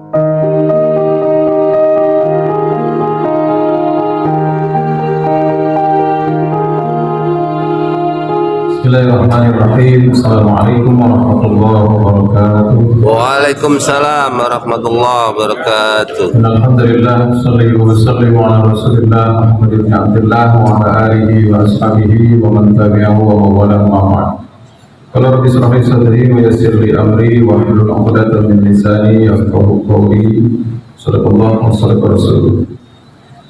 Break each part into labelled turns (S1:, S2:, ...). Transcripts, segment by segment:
S1: Bismillahirrahmanirrahim. Assalamualaikum warahmatullahi wabarakatuh.
S2: Waalaikumsalam warahmatullahi wabarakatuh.
S1: Alhamdulillah, sallallahu wa sallim ala Rasulillah Muhammad bin Abdullah wa ala alihi wa ashabihi wa man tabi'ahu wa wala ma'ad. Qala rabbi shrah li sadri wa yassir li amri wa hlul 'uqdatam min lisani yafqahu qawli. Shadaqallahu wa sadaqa rasulullah.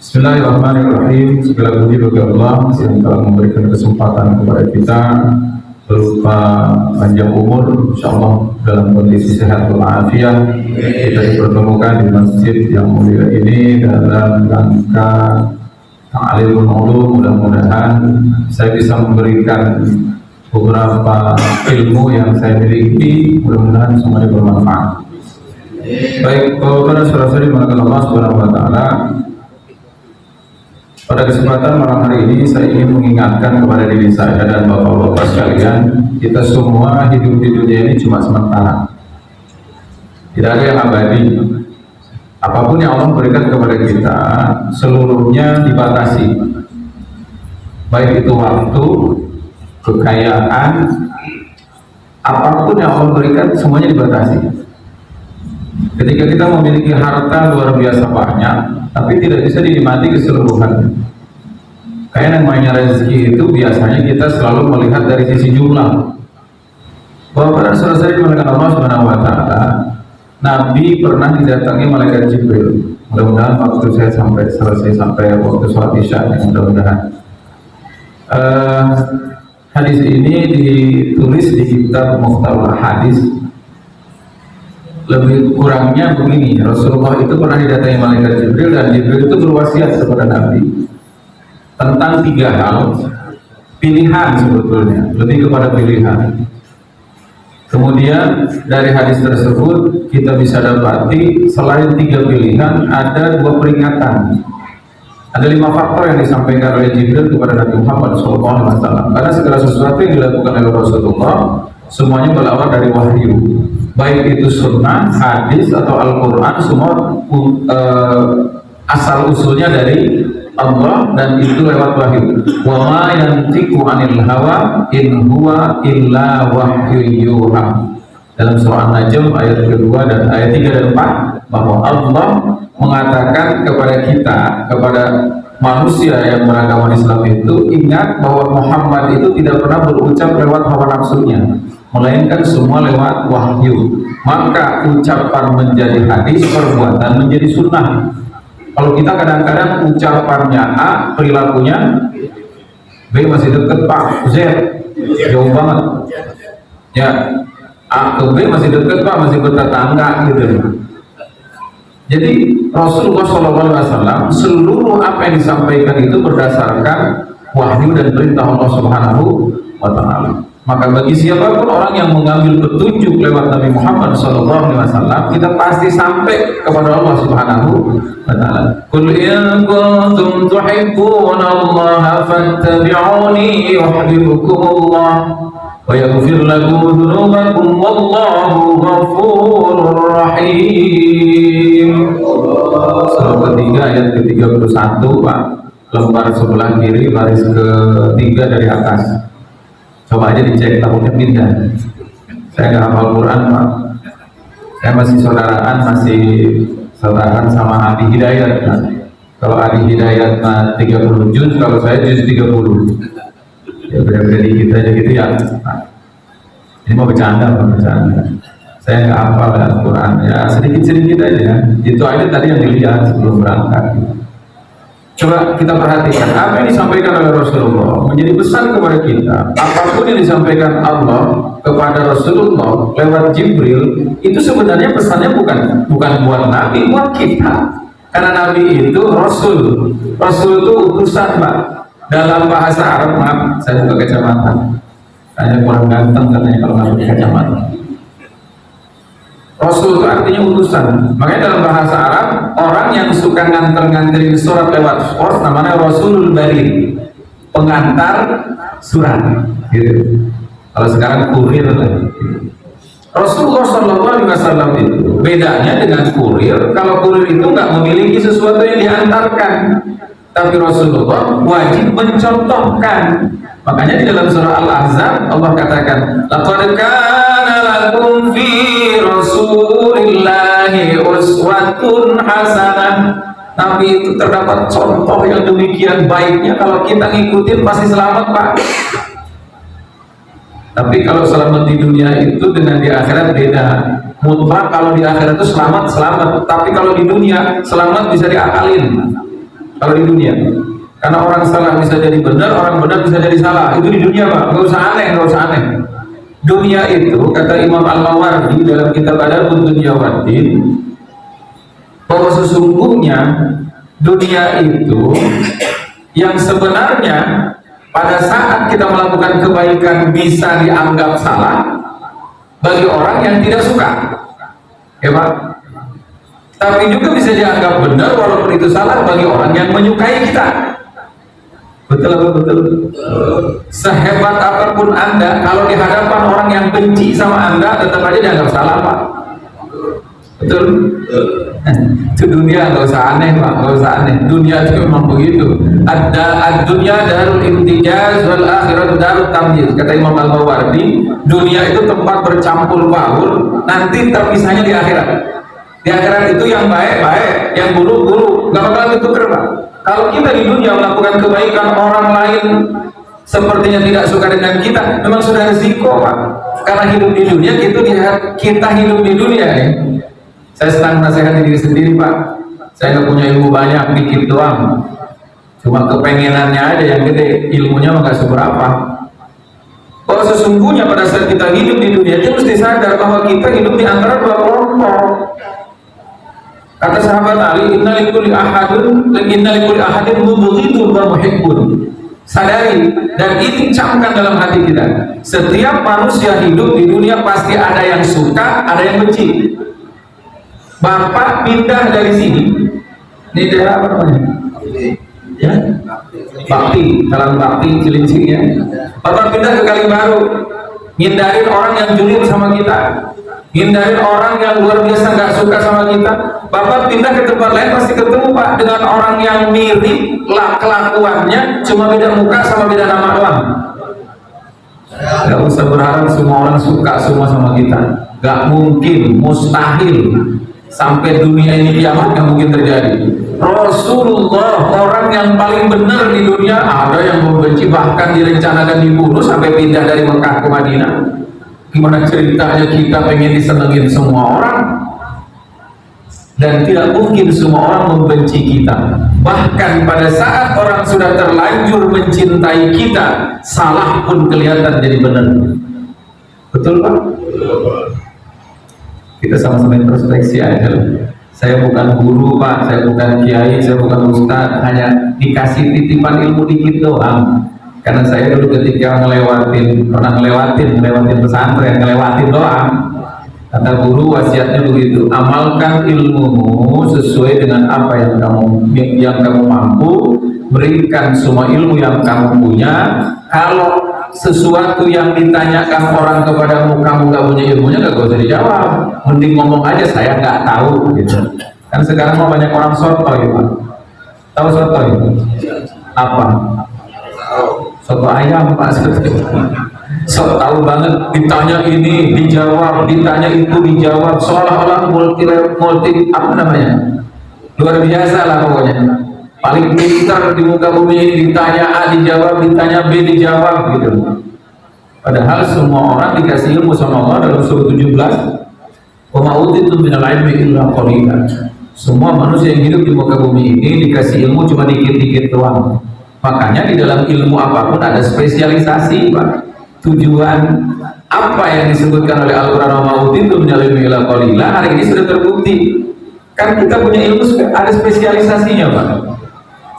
S1: Bismillahirrahmanirrahim. Segala puji bagi Allah yang telah memberikan kesempatan kepada kita berupa panjang umur, insyaallah dalam kondisi sehat walafiat kita dipertemukan di masjid yang mulia ini dalam rangka ta'limul ulum. Mudah-mudahan saya bisa memberikan beberapa ilmu yang saya miliki, mudah-mudahan semuanya bermanfaat. Baik, para saudara-saudari dimanakan Allah Subhanahu wa taala, pada kesempatan malam hari ini saya ingin mengingatkan kepada diri saya dan bapak-bapak sekalian, kita semua hidup di dunia ini cuma sementara. Tidak ada yang abadi. Apapun yang Allah berikan kepada kita, seluruhnya dibatasi. Baik itu waktu, kekayaan, apapun yang Allah berikan semuanya dibatasi. Ketika kita memiliki harta luar biasa banyak, tapi tidak bisa dinikmati keseluruhan. Kayak namanya rezeki itu biasanya kita selalu melihat dari sisi jumlah. Bahwa pada selesai dimulakan Allah Subhanahu wa taala, Nabi pernah didatangi malaikat Jibril. Mudah-mudahan waktu saya selesai sampai waktu sholat Isya, mudah-mudahan. Hadis ini ditulis di kitab Mukhtarul Hadis. Lebih kurangnya begini, Rasulullah itu pernah didatangi malaikat Jibril dan Jibril itu berwasiat kepada Nabi tentang 3 hal, pilihan sebetulnya, lebih kepada pilihan. Kemudian dari hadis tersebut kita bisa dapati selain 3 pilihan ada 2 peringatan. Ada 5 faktor yang disampaikan oleh Jibril kepada Nabi Muhammad SAW. Karena segala sesuatu yang dilakukan oleh Rasulullah semuanya berawal dari wahyu, baik itu sunnah, hadis atau Al-Quran, semua asal usulnya dari Allah dan itu lewat wahyu. Wa ma yantiqu 'anil hawa in huwa illa wahyu yuha. Dalam surah An-Najm ayat kedua dan ayat 3 dan 4, bahwa Allah mengatakan kepada kita, kepada manusia yang beragama Islam itu, ingat bahwa Muhammad itu tidak pernah berucap lewat hawa nafsunya, melainkan semua lewat wahyu. Maka ucapan menjadi hadis, perbuatan menjadi sunnah. Kalau kita kadang-kadang ucapannya A, perilakunya B, masih deket Pak, Z jauh banget ya. A ke B masih deket Pak, masih bertetangga gitu. Jadi Rasulullah SAW seluruh apa yang disampaikan itu berdasarkan wahyu dan perintah Allah Subhanahu wa taala. Maka bagi siapapun orang yang mengambil petunjuk lewat Nabi Muhammad SAW, kita pasti sampai kepada Allah Subhanahu wa taala. Qul in kuntum tuhibbunallaha fattabi'uni yuhibbukumullah wa yaghfir lakum dzunubakum wallahu ghafurur rahim. Surah ketiga ayat ke-31, Pak. Lembar sebelah kiri baris ketiga dari atas. Coba aja dicek, takutnya pindah. Saya nggak hafal Quran, Pak. Saya masih saudaraan sama Adi Hidayat. Nah, kalau Adi Hidayat 30 juz, kalau saya juz 30. Ya beda-beda dikit aja gitu ya. Nah, ini mau bercanda, Pak, bercanda. Saya nggak hafal Al-Quran, ya sedikit-sedikit aja. Itu aja tadi yang dilihat sebelum berangkat. Coba kita perhatikan apa yang disampaikan oleh Rasulullah menjadi pesan kepada kita. Apapun yang disampaikan Allah kepada Rasulullah lewat Jibril, itu sebenarnya pesannya bukan buat Nabi, buat kita. Karena Nabi itu Rasul. Rasul itu utusan, Pak. Dalam bahasa Arab, maaf, saya buka kacamata. Saya kurang ganteng katanya kalau nggak pakai kacamata. Rasul itu artinya utusan. Makanya dalam bahasa Arab, orang yang suka nganter-nganterin surat lewat pos namanya Rasulul Bari, pengantar surat gitu. Kalau sekarang kurir lah. Rasulullah SAW itu bedanya dengan kurir. Kalau kurir itu nggak memiliki sesuatu yang diantarkan, tapi Rasulullah wajib mencontohkan. Makanya di dalam surah Al-Ahzab Allah katakan, laqad kana lakum fi rasulillahi uswatun hasanah. Nabi itu terdapat contoh yang demikian baiknya, kalau kita ngikutin pasti selamat, Pak. Tapi kalau selamat di dunia itu dengan di akhirat beda. Mutlak kalau di akhirat itu selamat, tapi kalau di dunia selamat bisa diakalin. Kalau di dunia, karena orang salah bisa jadi benar, orang benar bisa jadi salah. Itu di dunia, Pak. Nggak usah aneh. Dunia itu, kata Imam Al-Mawardi dalam kitab Adabud Dunya Waddin, bahwa sesungguhnya dunia itu yang sebenarnya pada saat kita melakukan kebaikan bisa dianggap salah bagi orang yang tidak suka, ya Pak. Tapi juga bisa dianggap benar walaupun itu salah bagi orang yang menyukai kita. Betul apa betul? Sehebat apapun Anda, kalau di hadapan orang yang benci sama Anda, tetap aja dianggap salah, Pak. Betul? Itu dunia, nggak usah aneh, Pak, nggak usah aneh. Dunia itu memang begitu. Ad-dunya darul imtijaz wal akhiratu darut tamyiz. Kata Imam Al-Mawardi, dunia itu tempat bercampur baur, nanti terpisahnya di akhirat. Di akhirat itu yang baik-baik, yang buruk-buruk, nggak bakalan ditukar, Pak. Kalau kita di dunia melakukan kebaikan, orang lain sepertinya tidak suka dengan kita, memang sudah risiko, Pak. Karena hidup di dunia, kita hidup di dunia ya. Saya senang menasihati diri sendiri, Pak. Saya nggak punya ilmu banyak, dikit doang. Cuma kepengenannya aja yang gede, ilmunya nggak seberapa. Bahwa sesungguhnya pada saat kita hidup di dunia, kita mesti sadar bahwa kita hidup di antara dua kelompok. Kata sahabat Ali, inna likulli ahadin mubghidun wa muhibbun. Sadari dan ini camkan dalam hati kita. Setiap manusia hidup di dunia pasti ada yang suka, ada yang benci. Bapak pindah dari sini, ini daerah apa namanya? Ya, Bakti, Jalan Bakti, Cilincing ya. Bapak pindah ke Kalibaru, ngindarin orang yang julid sama kita, ngindarin orang yang luar biasa nggak suka sama kita. Bapak pindah ke tempat lain pasti ketemu, Pak, dengan orang yang mirip lah kelakuannya, cuma beda muka sama beda nama doang. Gak usah berharap semua orang suka semua sama kita, gak mungkin, mustahil. Sampai dunia ini kiamat yang mungkin terjadi. Rasulullah orang yang paling benar di dunia, ada yang membenci, bahkan direncanakan dibunuh sampai pindah dari Mekah ke Madinah. Gimana ceritanya kita pengen disenengin semua orang? Dan tidak mungkin semua orang membenci kita. Bahkan pada saat orang sudah terlanjur mencintai kita, salah pun kelihatan jadi benar. Betul, Pak? Kita sama-sama introspeksi aja. Saya bukan guru, Pak, saya bukan kiai, saya bukan ustadz, hanya dikasih titipan ilmu dikit doang. Karena saya dulu ketika pernah ngelewatin pesantren, ngelewatin doang. Kata guru wasiatnya begitu, amalkan ilmumu sesuai dengan apa yang kamu mampu, berikan semua ilmu yang kamu punya. Kalau sesuatu yang ditanyakan orang kepadamu kamu nggak punya ilmunya, nggak usah dijawab, mending ngomong aja saya nggak tahu gitu. Kan sekarang mau banyak orang sotoy, Pak. Tahu sotoy? Apa? Soto ayam, Pak. So tahu banget, ditanya ini dijawab, ditanya itu dijawab, seolah-olah multi apa namanya, luar biasa lah pokoknya. Paling pintar di muka bumi ini, ditanya A dijawab, ditanya B dijawab gitu. Padahal semua orang dikasih ilmu sama Allah dalam surah 17, wa ma utitum minal ilmi illa qalilan. Semua manusia yang hidup di muka bumi ini dikasih ilmu cuma dikit-dikit doang. Makanya di dalam ilmu apapun ada spesialisasi, Pak. Tujuan apa yang disebutkan oleh Al-Quran wa utitum minal ilmi illa qalilan hari ini sudah terbukti. Kan kita punya ilmu ada spesialisasinya, Pak.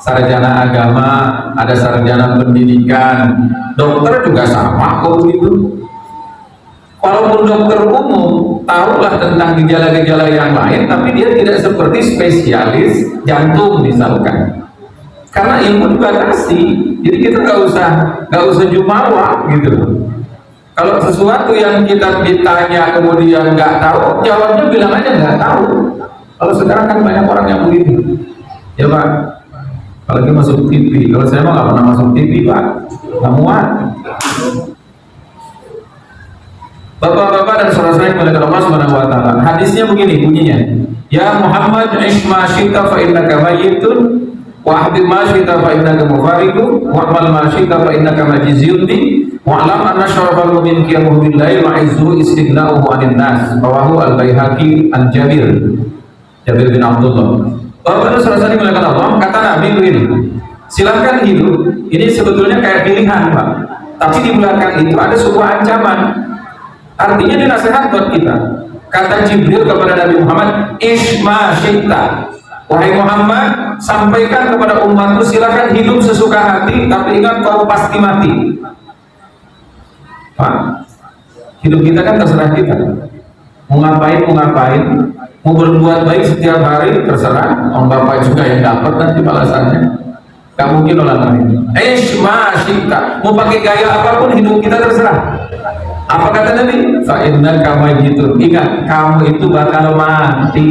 S1: Sarjana agama, ada sarjana pendidikan, dokter juga sama kok begitu. Walaupun dokter umum tahulah tentang gejala-gejala yang lain, tapi dia tidak seperti spesialis jantung misalkan. Karena ilmu dibatasi, jadi kita nggak usah jumawa gitu. Kalau sesuatu yang kita ditanya kemudian nggak tahu, jawabnya bilang aja nggak tahu. Kalau sekarang kan banyak orang yang begitu, ya Pak. Apalagi masuk TV. Kalau saya mah nggak pernah masuk TV Pak, nggak muat. Bapak-bapak dan saudara-saudara yang dimuliakan Allah Subhanahu wa taala. Hadisnya begini bunyinya. Ya Muhammad, ish ma syi'ta fa innaka mayyitun wa ahbib ma syi'ta fa innaka mufariqu wa amal ma syi'ta fa innaka majziyun bi wa alam anna syarafal mu'min qiyamuhu bil lail wa izzu istighna'uhu 'anil nas. Rawahu al-Baihaqi an Jabir bin Abdullah. Bapak dan saudara-saudara yang dimuliakan Allah, kata Nabi begini. Silakan hidup. Ini sebetulnya kayak pilihan, Pak. Tapi di belakang itu ada sebuah ancaman. Artinya ini nasihat buat kita. Kata Jibril kepada Nabi Muhammad, Ishma syi'ta. Wahai Muhammad, sampaikan kepada umatmu, silakan hidup sesuka hati, tapi ingat kau pasti mati. Pak, hidup kita kan terserah kita. Mau ngapain, mau berbuat baik setiap hari terserah. Om Bapak juga yang dapat nanti balasannya. Gak mungkin orang lain. Ishma syi'ta. Mau pakai gaya apapun hidup kita terserah. Apa kata Nabi? Fa'innaka mayyitun. Ingat, kamu itu bakal mati.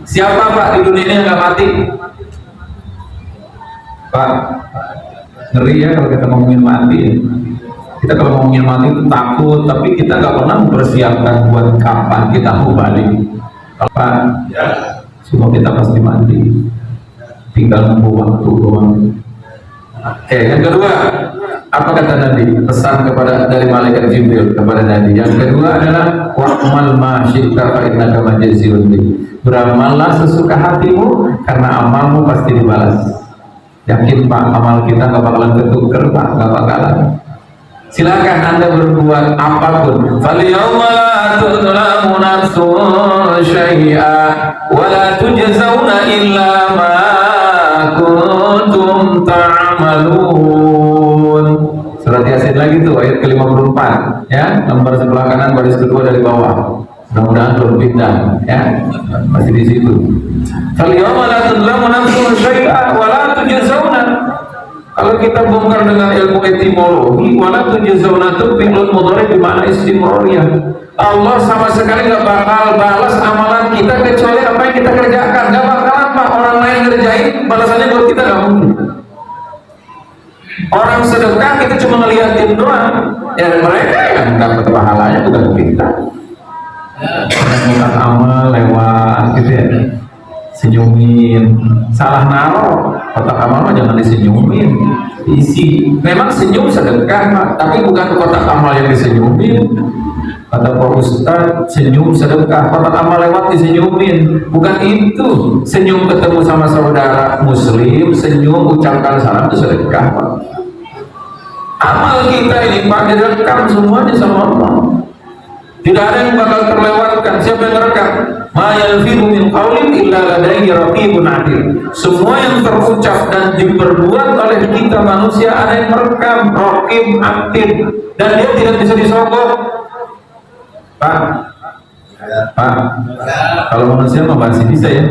S1: Siapa Pak di dunia ini yang gak mati? Pak, ngeri ya kalau kita ngomongin mati. Kita kalau ngomongin mati itu takut, tapi kita gak pernah mempersiapkan buat kapan kita mau balik. Pak, semua kita pasti mati. Tinggal nunggu waktu doang. Yang kedua, apa kata Nabi? Pesan dari malaikat Jibril kepada Nabi. Yang kedua adalah wa'mal ma syi'ta fa innaka majziyun bi. Beramallah sesuka hatimu karena amalmu pasti dibalas. Yakin Pak, amal kita gak bakalan ketuker Pak, gak bakalan. Silakan Anda berbuat apapun. Fal yawma la tuzlamu nafsun syai'a wa la tujzauna illa ma kuntum ta'malun. Surat Yasin lagi tuh ayat ke-54 ya, lembar sebelah kanan baris kedua dari bawah. Mudah-mudahan belum pindah ya, masih di situ. Fal yawma la tuzlamu nafsun syai'a wa la tujzauna. Kalau kita bongkar dengan ilmu etimologi, wala tujzauna tu fi'lun mudhari bi ma'na istimrariyah. Allah sama sekali nggak bakal balas amalan kita kecuali apa yang kita kerjakan. Nggak bakalan Pak orang lain ngerjain, balasannya buat kita nggak mungkin. Orang sedekah kita cuma ngeliatin doang, ya mereka yang dapat pahalanya bukan kita. Yang amal lewat gitu ya, senyumin, salah naruh kotak amal jangan disenyumin, isi. Memang senyum sedekah Pak, tapi bukan kotak amal yang disenyumin. Kata Pak Ustadz, senyum sedekah, kotak amal lewat disenyumin, bukan itu. Senyum ketemu sama saudara muslim, senyum ucapkan salam itu sedekah Pak. Amal kita ini Pak direkam semuanya sama Allah. Tidak ada yang bakal terlewatkan. Siapa yang merekam? Ma yalfidu min qawlin illa ladaihi raqibun atid. Semua yang terucap dan diperbuat oleh kita manusia ada yang merekam, raqib atid, dan dia tidak bisa disogok. Pak, kalau manusia mah masih bisa ya?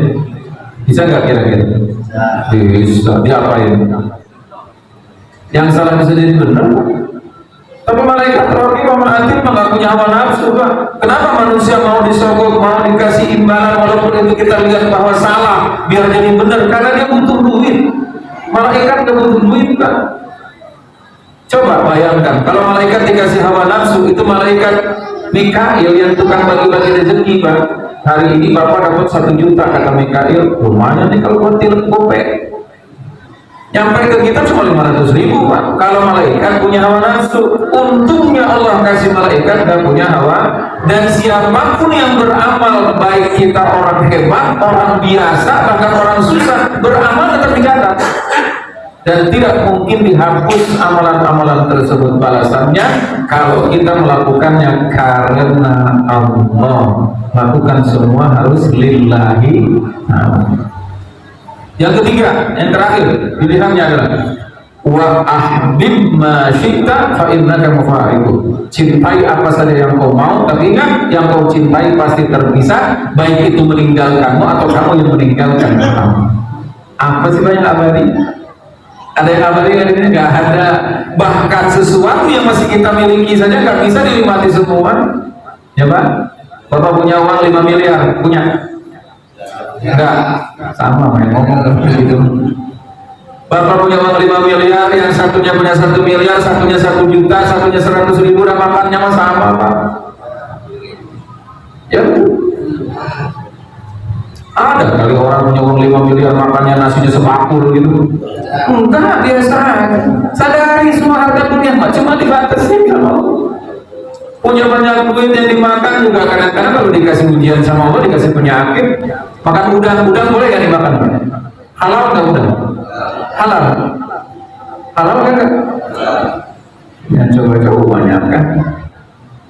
S1: Bisa nggak kira-kira? Bisa. Diapain? Yang salah bisa jadi benar. Tapi malaikat raqib sama atid mah nggak punya hawa nafsu Pak. Kenapa manusia mau disogok, mau dikasih imbalan walaupun itu kita lihat bahwa salah biar jadi benar? Karena dia butuh duit. Malaikat nggak butuh duit Pak. Coba bayangkan kalau malaikat dikasih hawa nafsu, itu malaikat Mikail yang tukang bagi-bagi rezeki Pak. Hari ini Bapak dapat 1 juta kata Mikail, lumayan nih kalau buat tilek gopek. Nyampe ke kita cuma 500.000 Pak. Kalau malaikat punya hawa nafsu, untungnya Allah kasih malaikat gak punya hawa. Dan siapapun yang beramal, baik kita orang hebat, orang biasa, bahkan orang susah, beramal tetap dicatat. Dan tidak mungkin dihapus amalan-amalan tersebut balasannya kalau kita melakukannya karena Allah. Lakukan semua harus lillahi. Yang ketiga, yang terakhir, pilihannya adalah wa ahbib ma syi'ta fa innaka mufariqu. Cintai apa saja yang kau mau, tapi ingat yang kau cintai pasti terpisah, baik itu meninggalkanmu atau kamu yang meninggalkan kamu. Apa sih banyak abadi? Ada yang abadi kan ini? Nggak ada. Bahkan sesuatu yang masih kita miliki saja nggak bisa dinikmati semua. Ya Pak? Bapak punya uang 5 miliar, punya? Enggak, sama main ngomong begitu. Bapak punya uang 5 miliar, yang satunya punya 1 miliar, satunya 1 juta, satunya 100.000, dan makannya mah sama Pak. Ya, ada kali orang punya uang 5 miliar makannya nasinya sebakul gitu. Enggak, biasa. Sadari semua harta dunia mah cuma dibatasi kalau punya banyak duit yang dimakan juga kadang-kadang kalau dikasih ujian sama Allah, dikasih penyakit, makan udang boleh gak dimakan? Halal nggak udang? Halal. Halal kan? Ya coba-coba banyak kan.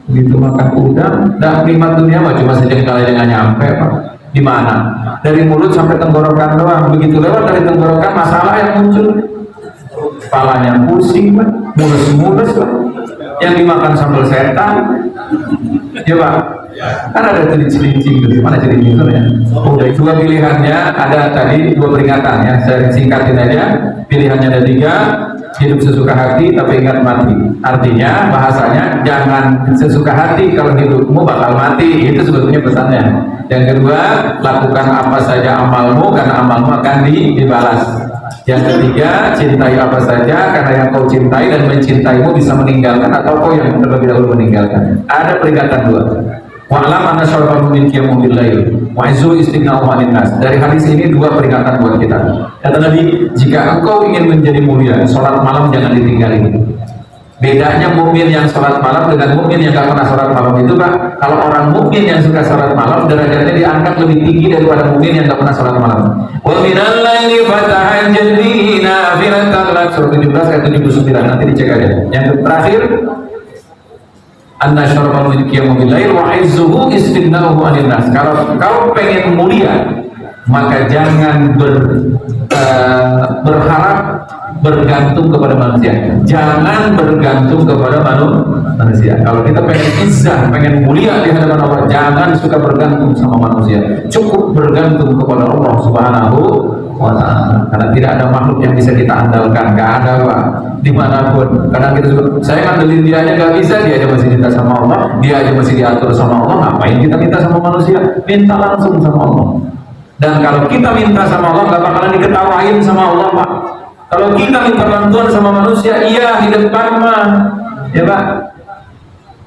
S1: Begitu makan udang, dan nikmat dunia mah cuma sejengkal aja nggak nyampe Pak. Di mana? Dari mulut sampai tenggorokan doang. Begitu lewat dari tenggorokan masalah yang muncul. Kepalanya pusing, mulus-mulus Pak. Yang dimakan sambal setan. Ya Pak. Kan ada celincing itu, mana celincing itu ya? Udah dua pilihannya, ada tadi 2 peringatan ya. Saya singkatin aja. Pilihannya ada 3. Hidup sesuka hati tapi ingat mati. Artinya bahasanya jangan sesuka hati, kalau hidupmu bakal mati. Itu sebetulnya pesannya. Yang kedua, lakukan apa saja amalmu karena amalmu akan dibalas. Yang ketiga, cintai apa saja karena yang kau cintai dan mencintaimu bisa meninggalkan atau kau yang terlebih dahulu meninggalkan. Ada peringatan 2. Wa'lam anna syarafal mu'min qiyamun bil lail wa izzu istighna'u 'anil nas. Dari hadis ini 2 peringatan buat kita. Kata Nabi, jika engkau ingin menjadi mulia, sholat malam jangan ditinggalin. Bedanya mukmin yang sholat malam dengan mukmin yang gak pernah sholat malam itu Pak, kalau orang mukmin yang suka sholat malam derajatnya diangkat lebih tinggi daripada mukmin yang gak pernah sholat malam. Wa minal laili fatahajjad bihi nafilatan lak, surah 17 ayat 79, nanti dicek aja. Yang terakhir, anna syarafal mu'min qiyamun bil lail wa izzuhu istighna'uhu 'anil nas. Kalau kau pengen mulia, maka jangan berharap bergantung kepada manusia. Jangan bergantung kepada manusia. Kalau kita pengen izzah, pengen mulia di hadapan Allah, jangan suka bergantung sama manusia. Cukup bergantung kepada Allah Subhanahu wa ta'ala. Karena tidak ada makhluk yang bisa kita andalkan. Gak ada Pak. Dimanapun. Kadang kita suka, saya ngandelin dia aja gak bisa, dia aja masih minta sama Allah, dia aja masih diatur sama Allah. Ngapain kita minta sama manusia? Minta langsung sama Allah. Dan kalau kita minta sama Allah, gak bakalan diketawain sama Allah Pak. Kalau kita minta bantuan sama manusia, iya di depan mah, ya Pak.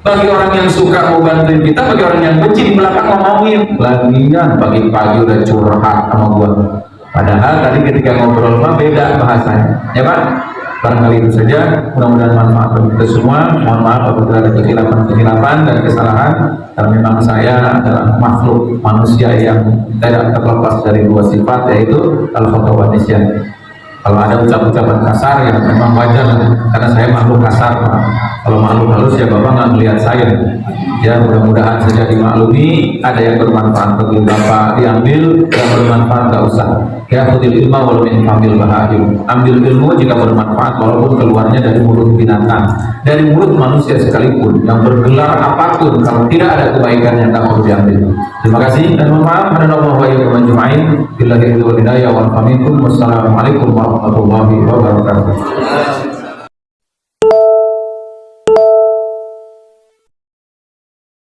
S1: Bagi orang yang suka mau bantuin kita, bagi orang yang benci di belakang ngomongin. Lagian pagi-pagi udah curhat sama gua. Padahal tadi ketika ngobrol mah beda bahasanya, ya Pak. Barangkali itu saja, mudah-mudahan manfaat bagi kita semua. Mohon maaf apabila ada kesilapan dan kesalahan, karena memang saya adalah makhluk manusia yang tidak terlepas dari 2 sifat, yaitu al-khata wa nisyan. Kalau ada ucapan-ucapan kasar ya memang wajar, karena saya makhluk kasar Pak. Kalau makhluk halus ya Bapak nggak melihat saya. Ya mudah-mudahan saja dimaklumi. Ada yang bermanfaat bagi Bapak diambil, yang bermanfaat nggak usah. Ya khudil ilma walau min famil bahayum. Ambil ilmu jika bermanfaat walaupun keluarnya dari mulut binatang, dari mulut manusia sekalipun, yang bergelar apapun, kalau tidak ada kebaikan yang tak perlu diambil. Terima kasih dan mohon maaf. Hadanallahu wa iyyakum ajma'in. Billahi wal hidayah wal minkum. Wassalamualaikum warahmatullahi wabarakatuh.